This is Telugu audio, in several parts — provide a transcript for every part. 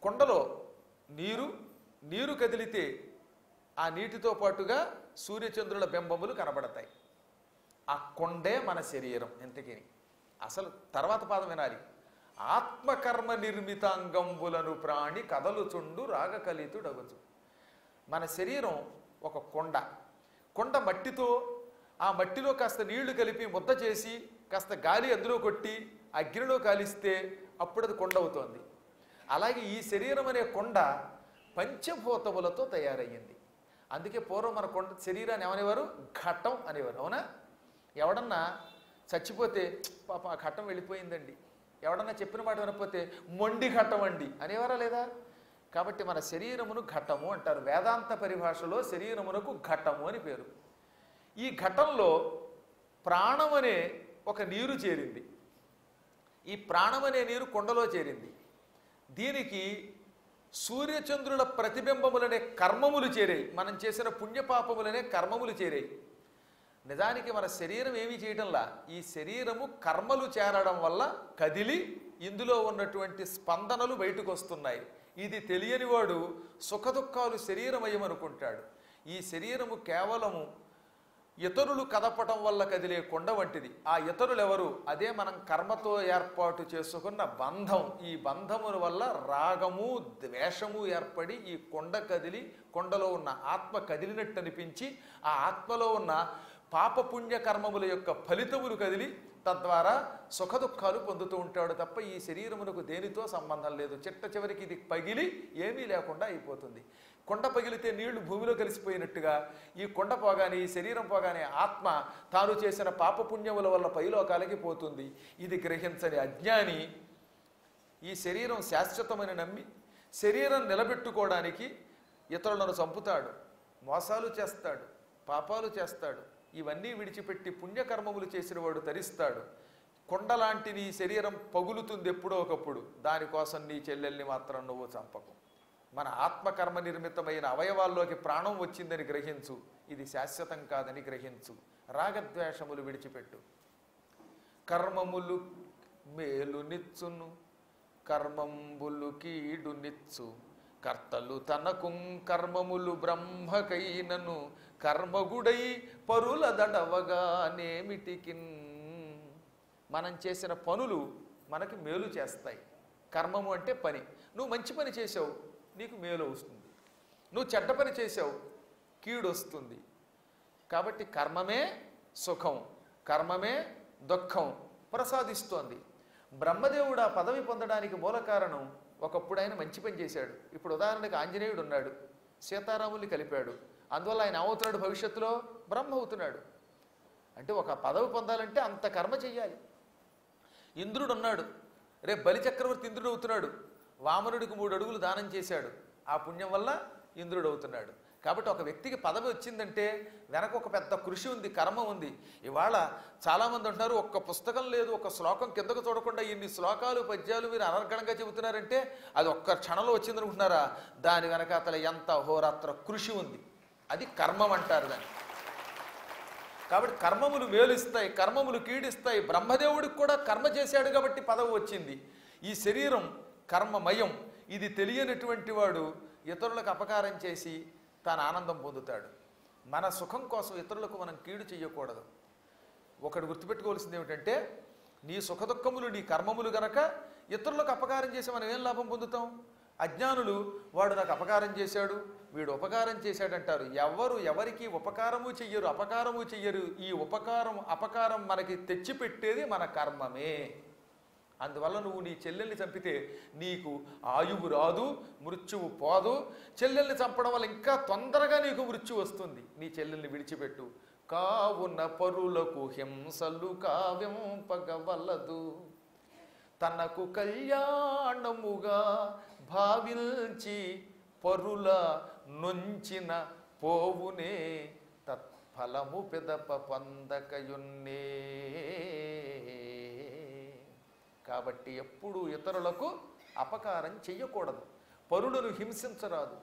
కొండలో నీరు, నీరు కదిలితే ఆ నీటితో పాటుగా సూర్యచంద్రుల బింబములు కనబడతాయి. ఆ కొండే మన శరీరం. ఎంతకీ అసలు తర్వాత పాదం వినాలి. ఆత్మకర్మ నిర్మితాంగంబులను ప్రాణి కదలుచుండు రాగకలితుడగుచు. మన శరీరం ఒక కొండ. కొండ మట్టితో, ఆ మట్టిలో కాస్త నీళ్లు కలిపి ముద్ద చేసి కాస్త గాలి అందులో కొట్టి అగ్నిలో కాలిస్తే అప్పుడు అది కొండ అవుతోంది. అలాగే ఈ శరీరం అనే కొండ పంచభూతములతో తయారయ్యింది. అందుకే పూర్వం మన కొండ శరీరాన్ని ఏమనేవారు? ఘటం అనేవారు. అవునా? ఎవడన్నా చచ్చిపోతే పాప ఆ ఘటం వెళ్ళిపోయిందండి, ఎవడన్నా చెప్పిన మాట వినకపోతే మొండి ఘటం అండి అనేవారా లేదా? కాబట్టి మన శరీరమును ఘటము అంటారు. వేదాంత పరిభాషలో శరీరమునకు ఘటము అని పేరు. ఈ ఘటంలో ప్రాణం అనే ఒక నీరు చేరింది. ఈ ప్రాణం అనే నీరు కొండలో చేరింది. దీనికి సూర్యచంద్రుల ప్రతిబింబములనే కర్మములు చేరాయి. మనం చేసిన పుణ్యపాపములనే కర్మములు చేరాయి. నిజానికి మన శరీరం ఏమీ చేయడంలా, ఈ శరీరము కర్మలు చేరడం వల్ల కదిలి ఇందులో ఉన్నటువంటి స్పందనలు బయటకు వస్తున్నాయి. ఇది తెలియని వాడు సుఖదుఖాలు శరీరమయం అనుకుంటాడు. ఈ శరీరము కేవలము ఇతరులు కదపటం వల్ల కదిలే కొండ వంటిది. ఆ ఇతరులు ఎవరు? అదే మనం కర్మతో ఏర్పాటు చేసుకున్న బంధం. ఈ బంధముల వల్ల రాగము ద్వేషము ఏర్పడి ఈ కొండ కదిలి, కొండలో ఉన్న ఆత్మ కదిలినట్టు అనిపించి ఆ ఆత్మలో ఉన్న పాపపుణ్య కర్మముల యొక్క ఫలితములు కదిలి తద్వారా సుఖదుఖాలు పొందుతూ ఉంటాడు తప్ప ఈ శరీరమునకు దేనితో సంబంధం లేదు. చిట్ట చివరికి ఇది పగిలి ఏమీ లేకుండా అయిపోతుంది. కొండ పగిలితే నీళ్లు భూమిలో కలిసిపోయినట్టుగా ఈ కొండ పోగానే, ఈ శరీరం పోగానే ఆత్మ తాను చేసిన పాపపుణ్యముల వల్ల పైలోకాలకి పోతుంది. ఇది గ్రహించని అజ్ఞాని ఈ శరీరం శాశ్వతమని నమ్మి శరీరం నిలబెట్టుకోవడానికి ఇతరులను చంపుతాడు, మోసాలు చేస్తాడు, పాపాలు చేస్తాడు. ఇవన్నీ విడిచిపెట్టి పుణ్యకర్మములు చేసిన వాడు తరిస్తాడు. కొండలాంటి నీ శరీరం పగులుతుంది ఎప్పుడో ఒకప్పుడు. దానికోసం నీ చెల్లెల్ని మాత్రం నువ్వు చంపకు. మన ఆత్మకర్మ నిర్మితమైన అవయవాల్లోకి ప్రాణం వచ్చిందని గ్రహించు. ఇది శాశ్వతం కాదని గ్రహించు. రాగద్వేషములు విడిచిపెట్టు. కర్మములు మేలు నిచ్చును, కర్మంబులు కీడు నిచ్చు. కర్తలు తనకు కర్మములు బ్రహ్మకైనను, కర్మగుడై పరుల దడవగా నేమిటికిన్. మనం చేసిన పనులు మనకి మేలు చేస్తాయి. కర్మము అంటే పని. నువ్వు మంచి పని చేసావు, నీకు మేలు వస్తుంది. నువ్వు చెడ్డ పని చేసావు, కీడు వస్తుంది. కాబట్టి కర్మమే సుఖం, కర్మమే దుఃఖం ప్రసాదిస్తోంది. బ్రహ్మదేవుడు ఆ పదవి పొందడానికి మూల కారణం, ఒకప్పుడు ఆయన మంచి పని చేశాడు. ఇప్పుడు ఉదాహరణకు ఆంజనేయుడు ఉన్నాడు, సీతారాముల్ని కలిపాడు. అందువల్ల ఆయన ఏమవుతున్నాడు? భవిష్యత్తులో బ్రహ్మ అవుతున్నాడు. అంటే ఒక పదవి పొందాలంటే అంత కర్మ చెయ్యాలి. ఇంద్రుడు ఉన్నాడు, రేపు బలిచక్రవర్తి ఇంద్రుడు అవుతున్నాడు. వామనుడికి 3 అడుగులు దానం చేశాడు, ఆ పుణ్యం వల్ల ఇంద్రుడు అవుతున్నాడు. కాబట్టి ఒక వ్యక్తికి పదవి వచ్చిందంటే వెనక ఒక పెద్ద కృషి ఉంది, కర్మ ఉంది. ఇవాళ చాలామంది అంటున్నారు ఒక్క పుస్తకం లేదు, ఒక శ్లోకం కిందకు చూడకుండా ఇన్ని శ్లోకాలు పద్యాలు మీరు అనర్గళంగా చెబుతున్నారంటే అది ఒక్క క్షణంలో వచ్చిందనుకుంటున్నారా? దాని వెనక అతల ఎంత హోరాత్ర కృషి ఉంది. అది కర్మం అంటారు దాన్ని. కాబట్టి కర్మములు మేలుస్తాయి, కర్మములు కీడిస్తాయి. బ్రహ్మదేవుడికి కూడా కర్మ చేశాడు కాబట్టి పదవి వచ్చింది. ఈ శరీరం కర్మమయం. ఇది తెలియనటువంటి వాడు ఇతరులకు అపకారం చేసి తాను ఆనందం పొందుతాడు. మన సుఖం కోసం ఇతరులకు మనం కీడు చేయకూడదు. ఒకటి గుర్తుపెట్టుకోవాల్సింది ఏమిటంటే, నీ సుఖదుఖములు నీ కర్మములు గనక ఇతరులకు అపకారం చేసి మనం ఏం లాభం పొందుతాం? అజ్ఞానులు వాడు నాకు అపకారం చేశాడు, వీడు ఉపకారం చేశాడంటారు. ఎవరు ఎవరికి ఉపకారము చెయ్యరు, అపకారము చెయ్యరు. ఈ ఉపకారం అపకారం మనకి తెచ్చిపెట్టేది మన కర్మమే. అందువల్ల నువ్వు నీ చెల్లెల్ని చంపితే నీకు ఆయువు రాదు, మృత్యువు పోదు. చెల్లెల్ని చంపడం వల్ల ఇంకా తొందరగా నీకు మృత్యు వస్తుంది. నీ చెల్లెల్ని విడిచిపెట్టు. కావున పరులకు హింసలు కావ్యంపగవలదు, తనకు కళ్యాణముగా భావించి పరుల నొంచిన పోవునే, తత్ఫలము పెదప పొందకయున్నే. కాబట్టి ఎప్పుడూ ఇతరులకు అపకారం చెయ్యకూడదు, పరులను హింసించరాదు.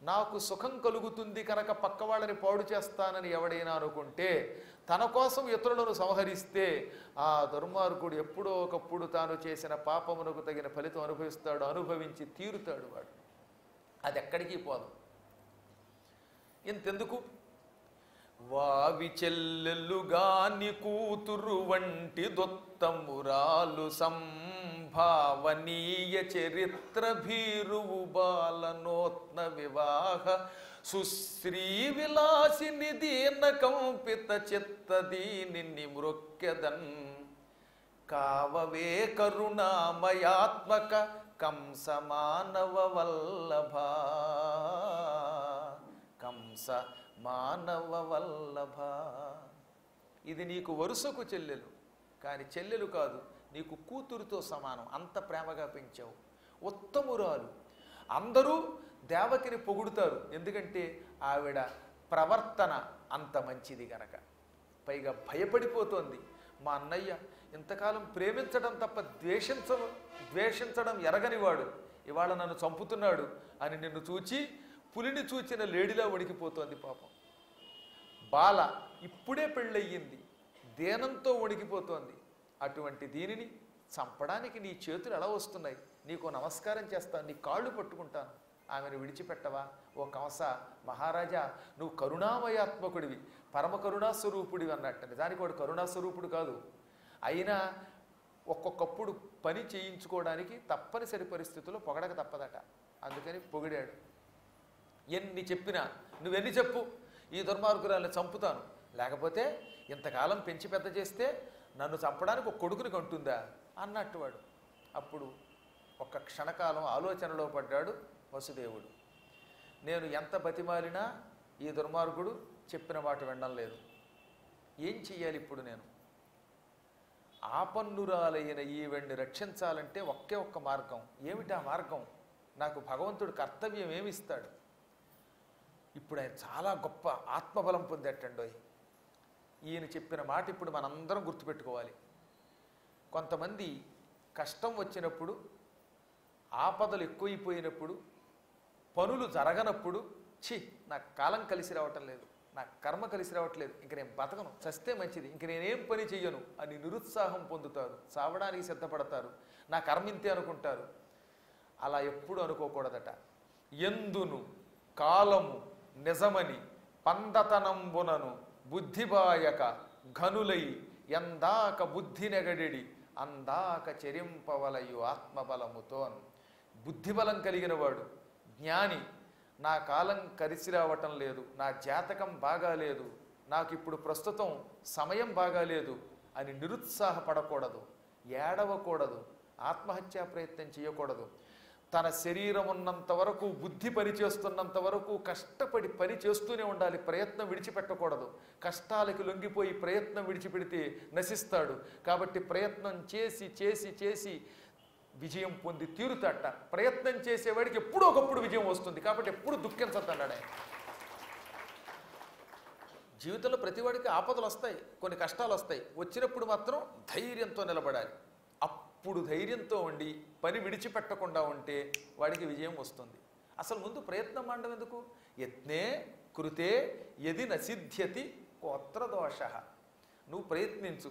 నాకు సుఖం కలుగుతుంది కనుక పక్క వాళ్ళని పాడు చేస్తానని ఎవడైనా అనుకుంటే, తన కోసం ఇతరులను సంహరిస్తే ఆ దుర్మార్గుడు ఎప్పుడో ఒకప్పుడు తాను చేసిన పాపమునకు తగిన ఫలితం అనుభవిస్తాడు, అనుభవించి తీరుతాడు వాడు. అది ఎక్కడికి పోదు. ఇంతెందుకు, వావి చెల్లెలుగాని కూతురు వంటి దొత్తమురాలు సంభావనీయ చరిత్ర భీరువు బాలనోత్న వివాహ సుశ్రీ విలాసిని దీన కంపిత చిత్త దీనిని మృక్యదన్ కావవే కరుణామయాత్మక కంస మానవ వల్లభ, కంస మానవ వల్లభ. ఇది నీకు వరుసకు చెల్లెలు, కానీ చెల్లెలు కాదు, నీకు కూతురుతో సమానం. అంత ప్రేమగా పెంచావు. ఉత్తమురాలు. అందరూ దేవకిని పొగుడుతారు, ఎందుకంటే ఆవిడ ప్రవర్తన అంత మంచిది గనక. పైగా భయపడిపోతోంది. మా అన్నయ్య ఇంతకాలం ప్రేమించడం తప్ప ద్వేషించడం ఎరగనివాడు ఇవాళ నన్ను చంపుతున్నాడు అని నిన్ను చూచి పులిని చూచిన లేడిలా వణికిపోతోంది పాపం. బాల ఇప్పుడే పెళ్ళయ్యింది, దేనంతో వణికిపోతోంది. అటువంటి దీనిని చంపడానికి నీ చేతులు ఎలా వస్తున్నాయి? నీకు నమస్కారం చేస్తాను, నీ కాళ్ళు పట్టుకుంటాను, ఆమెను విడిచిపెట్టవా? ఓ కంస మహారాజా, నువ్వు కరుణామయాత్మకుడివి, పరమ కరుణాస్వరూపుడివి అన్నట్టు. నిజానికి వాడు కరుణాస్వరూపుడు కాదు. అయినా ఒక్కొక్కప్పుడు పని చేయించుకోవడానికి తప్పనిసరి పరిస్థితుల్లో పొగడక తప్పదట. అందుకని పొగిడాడు. ఎన్ని చెప్పినా, నువ్వెన్ని చెప్పు, ఈ దుర్మార్గురాల్ని చంపుతాను, లేకపోతే ఇంతకాలం పెంచి పెద్ద చేస్తే నన్ను చంపడానికి ఒక కొడుకుని కంటుందా అన్నట్టు వాడు. అప్పుడు ఒక్క క్షణకాలం ఆలోచనలో పడ్డాడు వసుదేవుడు. నేను ఎంత బతిమాలినా ఈ దుర్మార్గుడు చెప్పిన మాట వినడం లేదు. ఏం చెయ్యాలి ఇప్పుడు నేను? ఆపన్నురాలైన ఈవిడ్ని రక్షించాలంటే ఒకే ఒక్క మార్గం. ఏమిటా మార్గం? నాకు భగవంతుడు కర్తవ్యం ఏమిస్తాడు? ఇప్పుడు ఆయన చాలా గొప్ప ఆత్మబలం పొందేటండోయ్. ఈయన చెప్పిన మాట ఇప్పుడు మనందరం గుర్తుపెట్టుకోవాలి. కొంతమంది కష్టం వచ్చినప్పుడు, ఆపదలు ఎక్కువైపోయినప్పుడు, పనులు జరగనప్పుడు, ఛీ నాకు కాలం కలిసి రావటం లేదు, నా కర్మ కలిసి రావట్లేదు, ఇంక నేను బతకను, చస్తే మంచిది, ఇంక నేనేం పని చెయ్యను అని నిరుత్సాహం పొందుతారు, చావడానికి సిద్ధపడతారు, నా కర్మ ఇంతే అనుకుంటారు. అలా ఎప్పుడు అనుకోకూడదట. ఎందును కాలము నిజమని పందతనంబునను బుద్ధిబాయక ఘనులై ఎందాక బుద్ధి నెగడిడి అందాక చెరింపవలయు ఆత్మబలముతోన్. బుద్ధిబలం కలిగిన వాడు జ్ఞాని నా కాలం కలిసి రావటం లేదు, నా జాతకం బాగాలేదు, నాకు ఇప్పుడు ప్రస్తుతం సమయం బాగాలేదు అని నిరుత్సాహపడకూడదు, ఏడవకూడదు, ఆత్మహత్యా ప్రయత్నం చేయకూడదు. తన శరీరం ఉన్నంత వరకు, బుద్ధి పనిచేస్తున్నంత వరకు కష్టపడి పని చేస్తూనే ఉండాలి, ప్రయత్నం విడిచిపెట్టకూడదు. కష్టాలకి లొంగిపోయి ప్రయత్నం విడిచిపెడితే నశిస్తాడు. కాబట్టి ప్రయత్నం చేసి చేసి చేసి విజయం పొంది తీరుతట. ప్రయత్నం చేసేవాడికి ఎప్పుడో ఒకప్పుడు విజయం వస్తుంది. కాబట్టి ఎప్పుడు దుఃఖించద్దన్నాడు ఆయన. జీవితంలో ప్రతివాడికి ఆపదలు వస్తాయి, కొన్ని కష్టాలు వస్తాయి. వచ్చినప్పుడు మాత్రం ధైర్యంతో నిలబడాలి. అప్పుడు ధైర్యంతో ఉండి పని విడిచిపెట్టకుండా ఉంటే వాడికి విజయం వస్తుంది. అసలు ముందు ప్రయత్నం మండం ఎందుకు? యత్నే కృతే యది నసిద్ధ్యతి కోత్ర దోష. నువ్వు ప్రయత్నించు,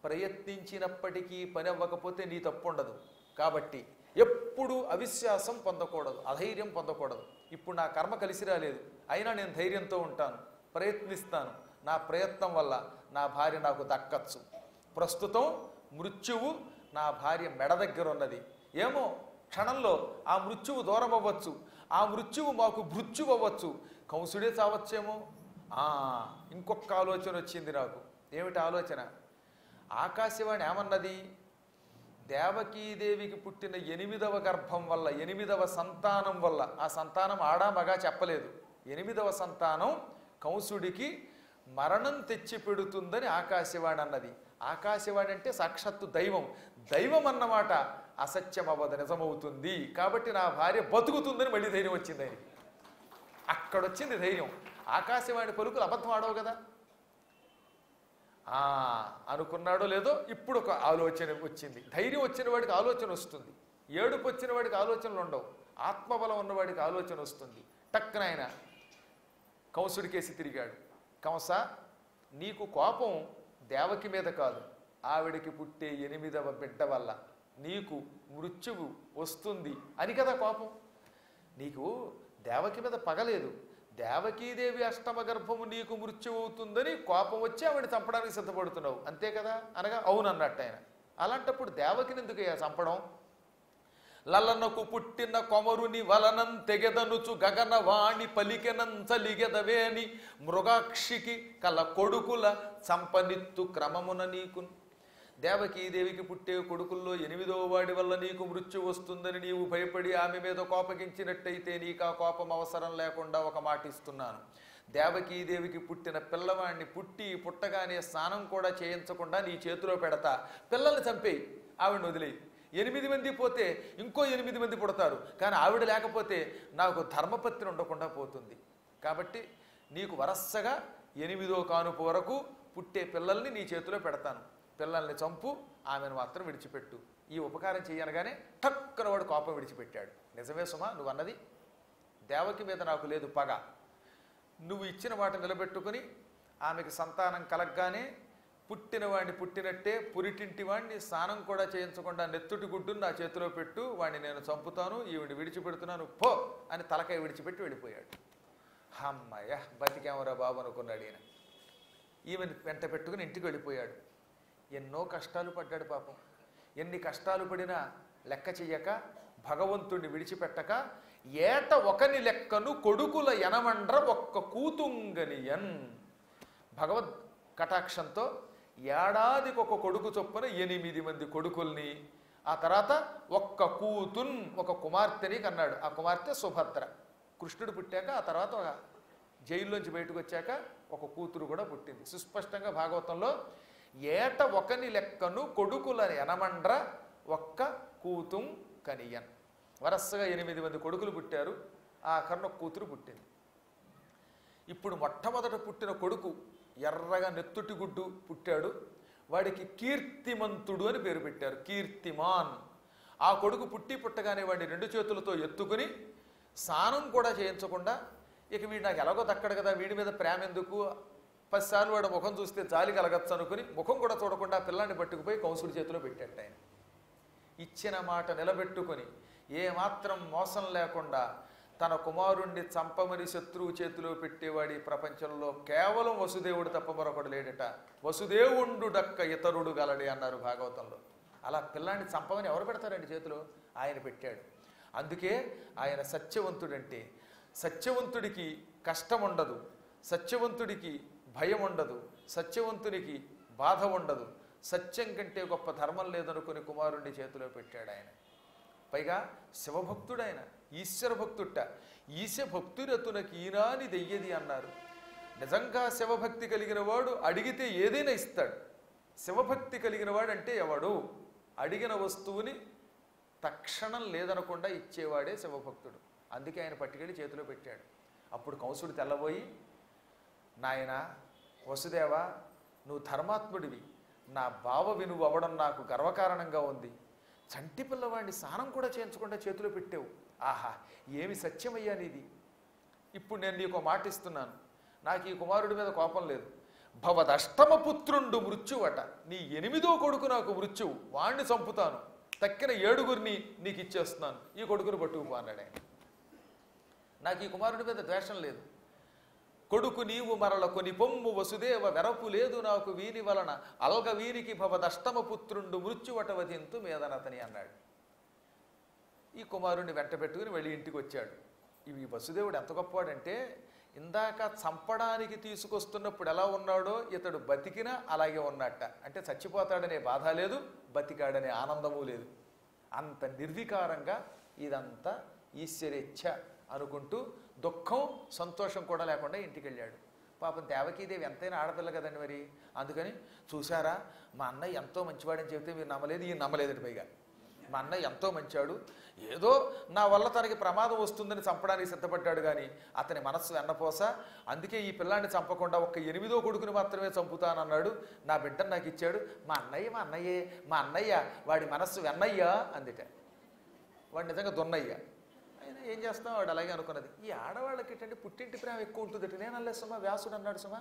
ప్రయత్నించినప్పటికీ పని అవ్వకపోతే నీ తప్పు ఉండదు. కాబట్టి ఎప్పుడు అవిశ్వాసం పొందకూడదు, అధైర్యం పొందకూడదు. ఇప్పుడు నా కర్మ కలిసి రాలేదు, అయినా నేను ధైర్యంతో ఉంటాను, ప్రయత్నిస్తాను, నా ప్రయత్నం వల్ల నా భార్య నాకు దక్కచ్చు. ప్రస్తుతం మృత్యువు నా భార్య మెడ దగ్గర ఉన్నది, ఏమో క్షణంలో ఆ మృత్యువు దూరం అవ్వచ్చు, ఆ మృత్యువు మాకు మృత్యువు అవ్వచ్చు, కంసుడే చావచ్చేమో. ఇంకొక ఆలోచన వచ్చింది నాకు. ఏమిటి ఆలోచన? ఆకాశవాణి ఏమన్నది? దేవకీదేవికి పుట్టిన 8వ గర్భం వల్ల, 8వ సంతానం వల్ల, ఆ సంతానం ఆడా మగా చెప్పలేదు, 8వ సంతానం కంసుడికి మరణం తెచ్చి పెడుతుందని ఆకాశవాణి అన్నది. ఆకాశవాణి అంటే సాక్షాత్తు దైవం. దైవం అన్నమాట అసత్యం అవ్వదు, నిజమవుతుంది. కాబట్టి నా భార్య బతుకుతుందని మళ్ళీ ధైర్యం వచ్చింది ఆయనకి. అక్కడొచ్చింది ధైర్యం. ఆకాశవాణి పలుకులు అబద్ధం ఆడవు కదా. అనుకున్నాడో లేదో ఇప్పుడు ఒక ఆలోచన వచ్చింది. ధైర్యం వచ్చిన వాడికి ఆలోచన వస్తుంది, ఏడుపు వచ్చిన వాడికి ఆలోచనలు ఉండవు, ఆత్మబలం ఉన్నవాడికి ఆలోచన వస్తుంది. టక్కున ఆయన కంసుడికేసి తిరిగాడు. కంస, నీకు కోపం దేవకి మీద కాదు, ఆవిడికి పుట్టే 8వ బిడ్డ వల్ల నీకు మృత్యువు వస్తుంది అని కదా కోపం. నీకు దేవకి మీద పగలేదు, దేవకీదేవి అష్టమ గర్భము నీకు మృత్యు అవుతుందని కోపం వచ్చి ఆవిడ చంపడానికి సిద్ధపడుతున్నావు అంతే కదా అనగా అవునన్నట్టు ఆయన. అలాంటప్పుడు దేవకిని ఎందుకయ్యా చంపడం? లలనకు పుట్టిన కొమరుని వలనం తెగెదనుచు గగనవాణి పలికెనంచలిగెదవేని మృగాక్షికి కల కొడుకుల చంపనిత్తు క్రమమున నీకు. దేవకీదేవికి పుట్టే కొడుకుల్లో 8వ వాడి వల్ల నీకు మృత్యు వస్తుందని నీవు భయపడి ఆమె మీద కోపగించినట్టయితే నీకు ఆ కోపం అవసరం లేకుండా ఒక మాట ఇస్తున్నాను. దేవకీదేవికి పుట్టిన పిల్లవాడిని పుట్టగానే స్నానం కూడా చేయించకుండా నీ చేతిలో పెడతా, పిల్లల్ని చంపేయి, ఆవిడని వదిలేయి. 8 మంది పోతే ఇంకో 8 మంది పుడతారు, కానీ ఆవిడ లేకపోతే నాకు ధర్మపత్ని ఉండకుండా పోతుంది. కాబట్టి నీకు వరసగా 8వ కానుపు వరకు పుట్టే పిల్లల్ని నీ చేతిలో పెడతాను, పిల్లల్ని చంపు, ఆమెను మాత్రం విడిచిపెట్టు. ఈ ఉపకారం చేయనగానే టక్కున వాడు కోపం విడిచిపెట్టాడు. నిజమే సుమా, నువ్వు అన్నది, దేవకి మీద నాకు లేదు పగ. నువ్వు ఇచ్చిన మాట నిలబెట్టుకుని ఆమెకి సంతానం కలగ్గానే పుట్టిన వాడిని పుట్టినట్టే పురిటింటి వాడిని స్నానం కూడా చేయించకుండా నెత్తుటి గుడ్డును నా చేతిలో పెట్టు, వాడిని నేను చంపుతాను, ఈవిడిని విడిచిపెడుతున్నాను పో అని తలకాయ విడిచిపెట్టి వెళ్ళిపోయాడు. అమ్మయ్య బతికేమరా బాబు అనుకున్నాడు ఈయన. ఈమెను వెంట పెట్టుకుని ఇంటికి వెళ్ళిపోయాడు. ఎన్నో కష్టాలు పడ్డాడు పాపం. ఎన్ని కష్టాలు పడినా లెక్క చెయ్యక భగవంతుడిని విడిచిపెట్టక ఏట ఒకని లెక్కను కొడుకుల యనమండ్ర ఒక్క కూతుంగనియన్. భగవద్ కటాక్షంతో ఏడాదికి ఒక కొడుకు చొప్పున 8 మంది కొడుకుల్ని, ఆ తర్వాత ఒక్క కూతున్ ఒక కుమార్తెని కన్నాడు. ఆ కుమార్తె సుభద్ర. కృష్ణుడు పుట్టాక ఆ తర్వాత జైల్లోంచి బయటకు వచ్చాక ఒక కూతురు కూడా పుట్టింది. సుస్పష్టంగా భాగవతంలో ఏట ఒకని లెక్కను కొడుకుల యనమండ్ర ఒక్క కూతుం కనియన్. వరసగా 8 మంది కొడుకులు పుట్టారు, ఆ కర్ణ కూతురు పుట్టింది. ఇప్పుడు మొట్టమొదట పుట్టిన కొడుకు ఎర్రగా నెత్తుటి గుడ్డు పుట్టాడు. వాడికి కీర్తిమంతుడు అని పేరు పెట్టారు, కీర్తిమాన్. ఆ కొడుకు పుట్టగానే వాడిని 2 చేతులతో ఎత్తుకుని స్నానం కూడా చేయించకుండా, ఇక వీడు నాకు ఎలాగో దక్కడు కదా, వీడి మీద ప్రేమ ఎందుకు, 10 సార్లు వాడు ముఖం చూస్తే జాలి కలగచ్చు అనుకుని ముఖం కూడా చూడకుండా పిల్లాన్ని పట్టుకుపోయి కంసుడి చేతిలో పెట్టాడు. ఆయన ఇచ్చిన మాట నిలబెట్టుకొని ఏమాత్రం మోసం లేకుండా తన కుమారుణ్ణి చంపమని శత్రువు చేతిలో పెట్టేవాడి ప్రపంచంలో కేవలం వసుదేవుడు తప్ప మరొకడు లేడట. వసుదేవుండు డక్క ఇతరుడు గలడే అన్నారు భాగవతంలో. అలా పిల్లాన్ని చంపమని ఎవరు పెడతారండి చేతిలో? ఆయన పెట్టాడు. అందుకే ఆయన సత్యవంతుడంటే. సత్యవంతుడికి కష్టం ఉండదు, సత్యవంతుడికి భయం ఉండదు, సత్యవంతునికి బాధ ఉండదు. సత్యం కంటే గొప్ప ధర్మం లేదనుకుని కుమారుణ్ణి చేతిలో పెట్టాడు ఆయన. పైగా శివభక్తుడైన, ఈశ్వర భక్తుట్ట. ఈశ భక్తురతునకి ఈనాని దెయ్యది అన్నారు. నిజంగా శివభక్తి కలిగిన వాడు అడిగితే ఏదైనా ఇస్తాడు. శివభక్తి కలిగిన వాడు అంటే ఎవడు? అడిగిన వస్తువుని తక్షణం లేదనకుండా ఇచ్చేవాడే శివభక్తుడు. అందుకే ఆయన పట్టుకెళ్ళి చేతిలో పెట్టాడు. అప్పుడు కంసుడు తెల్లబోయి, నాయన వసుదేవ, నువ్వు ధర్మాత్ముడివి, నా బావ వినువు అవ్వడం నాకు గర్వకారణంగా ఉంది. చంటి పిల్లవాడిని స్నానం కూడా చేయించకుండా చేతిలో పెట్టావు. ఆహా, ఏమి సత్యమయ్యా నీది. ఇప్పుడు నేను నీకు మాట ఇస్తున్నాను, నాకు ఈ కుమారుడి మీద కోపం లేదు. భవదష్టమ పుత్రుండు మృత్యువట, నీ 8వ కొడుకు నాకు మృత్యువు, వాణ్ణి చంపుతాను, తక్కిన 7గురిని నీకు ఇచ్చేస్తున్నాను, ఈ కొడుకుని పట్టుకుపో అన్నాడు ఆయన. నాకు ఈ కుమారుడి మీద ద్వేషం లేదు. కొడుకు నీవు మరల కొని పొమ్ము వసుదేవ వెరపు లేదు నాకు వీని వలన, అల్గ వీరికి భవదష్టమ పుత్రుండు మృత్యువట వధింతు మేదనతని అన్నాడు. ఈ కుమారుణ్ణి వెంట పెట్టుకుని వెళ్ళి ఇంటికి వచ్చాడు. ఇవి వసుదేవుడు ఎంత గొప్పవాడంటే, ఇందాక చంపడానికి తీసుకొస్తున్నప్పుడు ఎలా ఉన్నాడో ఇతడు బతికినా అలాగే ఉన్నట్ట. అంటే చచ్చిపోతాడనే బాధ లేదు, బతికాడనే ఆనందము లేదు. అంత నిర్వికారంగా ఇదంతా ఈశ్వరేచ్ఛ అనుకుంటూ దుఃఖం సంతోషం కూడా లేకుండా ఇంటికి వెళ్ళాడు. పాపం దేవకీదేవి ఎంతైనా ఆడపిల్ల కదండి మరి. అందుకని చూసారా, మా అన్నయ్య ఎంతో మంచివాడని చెబితే మీరు నమ్మలేదు, ఈయన నమ్మలేదండి. పైగా మా అన్నయ్య ఎంతో మంచాడు, ఏదో నా వల్ల తనకి ప్రమాదం వస్తుందని చంపడానికి సిద్ధపడ్డాడు, కానీ అతని మనస్సు వెన్నపోస. అందుకే ఈ పిల్లాన్ని చంపకుండా ఒక్క 8వ కొడుకుని మాత్రమే చంపుతానన్నాడు, నా బిడ్డను నాకు ఇచ్చాడు. మా అన్నయ్య వాడి మనస్సు వెన్నయ్య అందిట. వాడు నిజంగా దొన్నయ్య. ఆయన ఏం చేస్తాం వాడు అలాగే అనుకున్నది. ఈ ఆడవాళ్ళకి ఏంటంటే పుట్టింటి ప్రేమ ఎక్కువ ఉంటుందట. నేను అనలేదు సుమా, వ్యాసుడు అన్నాడు సుమా.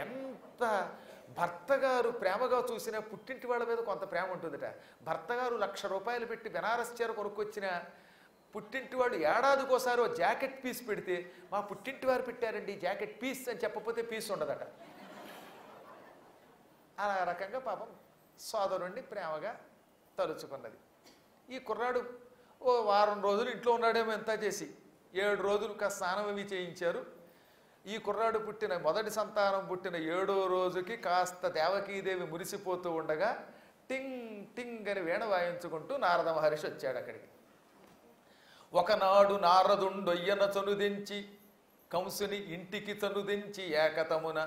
ఎంత భర్తగారు ప్రేమగా చూసినా పుట్టింటి వాళ్ళ మీద కొంత ప్రేమ ఉంటుందట. భర్తగారు 1,00,000 రూపాయలు పెట్టి బెనారస్ చీర కొనుక్కొచ్చిన పుట్టింటి వాళ్ళు ఏడాదికోసారి ఓ జాకెట్ పీస్ పెడితే మా పుట్టింటి వారు పెట్టారండి జాకెట్ పీస్ అని చెప్పకపోతే పీస్ ఉండదట. ఆ రకంగా పాపం సోదరుణ్ణి ప్రేమగా తలుచుకున్నది. ఈ కుర్రాడు ఓ వారం రోజులు ఇంట్లో ఉన్నాడేమో ఎంత చేసి 7 రోజులు కాస్త స్నానం అవి చేయించారు. ఈ కుర్రాడు పుట్టిన మొదటి సంతానం పుట్టిన 7వ రోజుకి కాస్త దేవకీదేవి మురిసిపోతూ ఉండగా టింగ్ టింగ్ అని వీణ వాయించుకుంటూ నారద మహర్షి వచ్చాడు అక్కడికి. ఒకనాడు నారదుండొయ్యన చనుదించి కంసుని ఇంటికి చనుదించి ఏకతమున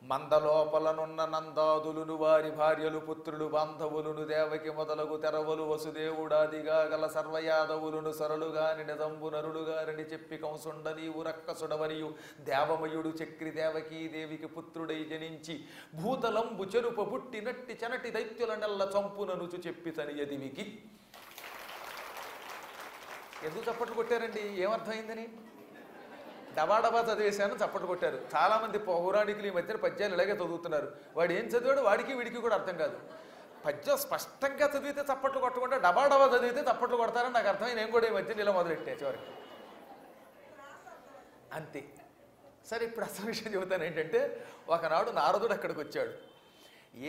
మందలోపలనున్న నందాదులును వారి భార్యలు పుత్రులు బాంధవులును దేవకి మొదలగు తెరవలు వసుదేవుడాదిగా గల సర్వయాదవులును సరళుగా నిజంబు నరుడుగారని చెప్పి కంసుండ నీవు రక్కసుడవరియు దేవమయుడు చక్రి దేవకీ దేవికి పుత్రుడై జనించి భూతలంబు చెరుప పుట్టినట్టి చెనటి దైత్యుల నెల్ల చంపుననుచు చెప్పి తనియదివికి. ఎందుకు చప్పట్లు కొట్టారండి? ఏమర్థమైందని? డబాడబా చదివేశాను చప్పట్లు కొట్టారు. చాలామంది పౌరాణికులు ఈ మధ్యన పద్యాలు ఇలాగే చదువుతున్నారు. వాడు ఏం చదివాడు వాడికి వీడికి కూడా అర్థం కాదు. పద్యం స్పష్టంగా చదివితే చప్పట్లు కొట్టకుండా డబాడబా చదివితే చప్పట్లు కొడతారని నాకు అర్థమైంది. నేను కూడా ఈ మధ్యన ఇలా మొదలెట్టే చివరికి అంతే. సరే, ఇప్పుడు అసలు విషయం చెబుతాను ఏంటంటే, ఒకనాడు నారదుడు అక్కడికి వచ్చాడు.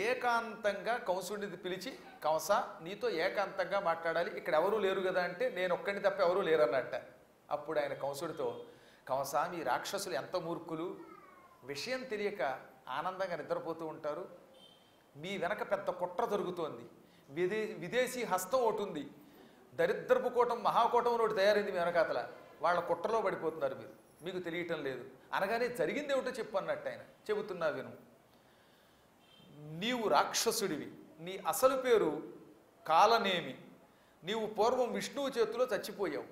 ఏకాంతంగా కంసుడిని పిలిచి, కంస నీతో ఏకాంతంగా మాట్లాడాలి, ఇక్కడ ఎవరూ లేరు కదా అంటే, నేను ఒక్కడిని తప్ప ఎవరూ లేరన్నట్ట. అప్పుడు ఆయన కంసుడితో, కంస మీ రాక్షసులు ఎంత మూర్ఖులు, విషయం తెలియక ఆనందంగా నిద్రపోతూ ఉంటారు. మీ వెనక పెద్ద కుట్ర జరుగుతోంది. విదేశీ హస్తం ఒకటి ఉంది, దరిద్రపు కూటం మహాకూటం ఒకటి తయారైంది మీ వెనకాతల. వాళ్ళ కుట్రలో పడిపోతున్నారు మీరు, మీకు తెలియటం లేదు అనగానే జరిగింది ఏమిటో చెప్పు అన్నట్టు ఆయన. చెబుతున్నా విను. నీవు రాక్షసుడివి, నీ అసలు పేరు కాలనేమి. నీవు పూర్వం విష్ణువు చేతిలో చచ్చిపోయావు.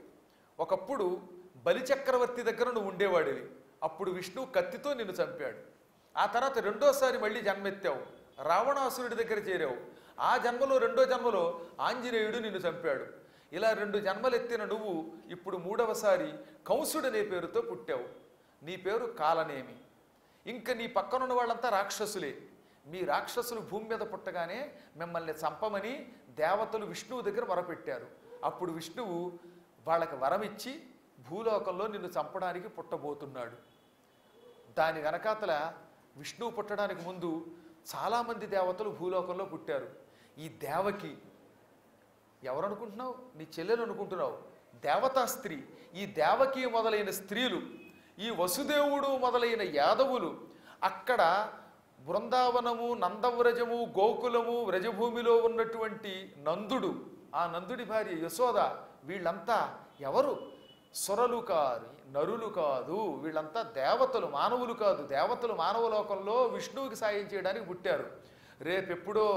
ఒకప్పుడు బలిచక్రవర్తి దగ్గర నువ్వు ఉండేవాడివి. అప్పుడు విష్ణువు కత్తితో నిన్ను చంపాడు. ఆ తర్వాత రెండోసారి మళ్ళీ జన్మెత్తావు, రావణాసురుడి దగ్గర చేరావు. ఆ జన్మలో రెండో జన్మలో ఆంజనేయుడు నిన్ను చంపాడు. ఇలా 2 జన్మలెత్తిన నువ్వు ఇప్పుడు 3వసారి కంసుడనే పేరుతో పుట్టావు. నీ పేరు కాలనేమి. ఇంకా నీ పక్కనున్న వాళ్ళంతా రాక్షసులే. మీ రాక్షసులు భూమి మీద పుట్టగానే మిమ్మల్ని చంపమని దేవతలు విష్ణువు దగ్గర వరపెట్టారు. అప్పుడు విష్ణువు వాళ్ళకి వరమిచ్చి భూలోకంలో నిన్ను చంపడానికి పుట్టబోతున్నాడు. దాని వెనకాతల విష్ణువు పుట్టడానికి ముందు చాలామంది దేవతలు భూలోకంలో పుట్టారు. ఈ దేవకి ఎవరనుకుంటున్నావు? నీ చెల్లెలు అనుకుంటున్నావు. దేవతా స్త్రీ. ఈ దేవకి మొదలైన స్త్రీలు, ఈ వసుదేవుడు మొదలైన యాదవులు అక్కడ బృందావనము, నందవ్రజము, గోకులము, వ్రజభూమిలో ఉన్నటువంటి నందుడు, ఆ నందుడి భార్య యశోద, వీళ్ళంతా ఎవరు? సురలు కాదు, నరులు కాదు. వీళ్ళంతా దేవతలు, మానవులు కాదు. దేవతలు మానవలోకంలో విష్ణువుకి సాయం చేయడానికి పుట్టారు. రేపెప్పుడో,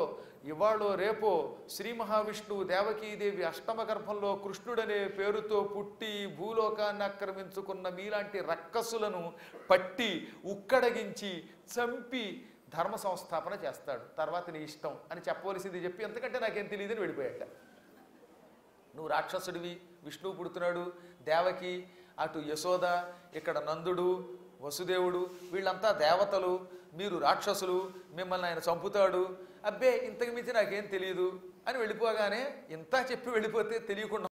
ఇవాళో రేపో శ్రీ మహావిష్ణువు దేవకీదేవి అష్టమ గర్భంలో కృష్ణుడనే పేరుతో పుట్టి భూలోకాన్ని ఆక్రమించుకున్న మీలాంటి రక్కసులను పట్టి ఉక్కడగించి చంపి ధర్మ సంస్థాపన చేస్తాడు. తర్వాత నీ ఇష్టం అని చెప్పవలసింది చెప్పి, ఎంతకంటే నాకేం తెలియదని వెళ్ళిపోయాట. నువ్వు రాక్షసుడివి, విష్ణువు పుడుతున్నాడు, దేవకి, అటు యశోద, ఇక్కడ నందుడు, వసుదేవుడు, వీళ్ళంతా దేవతలు, మీరు రాక్షసులు, మిమ్మల్ని ఆయన చంపుతాడు. అబ్బే ఇంతకు మించి నాకేం తెలియదు అని వెళ్ళిపోగానే, ఇంత చెప్పి వెళ్ళిపోతే తెలియకుండా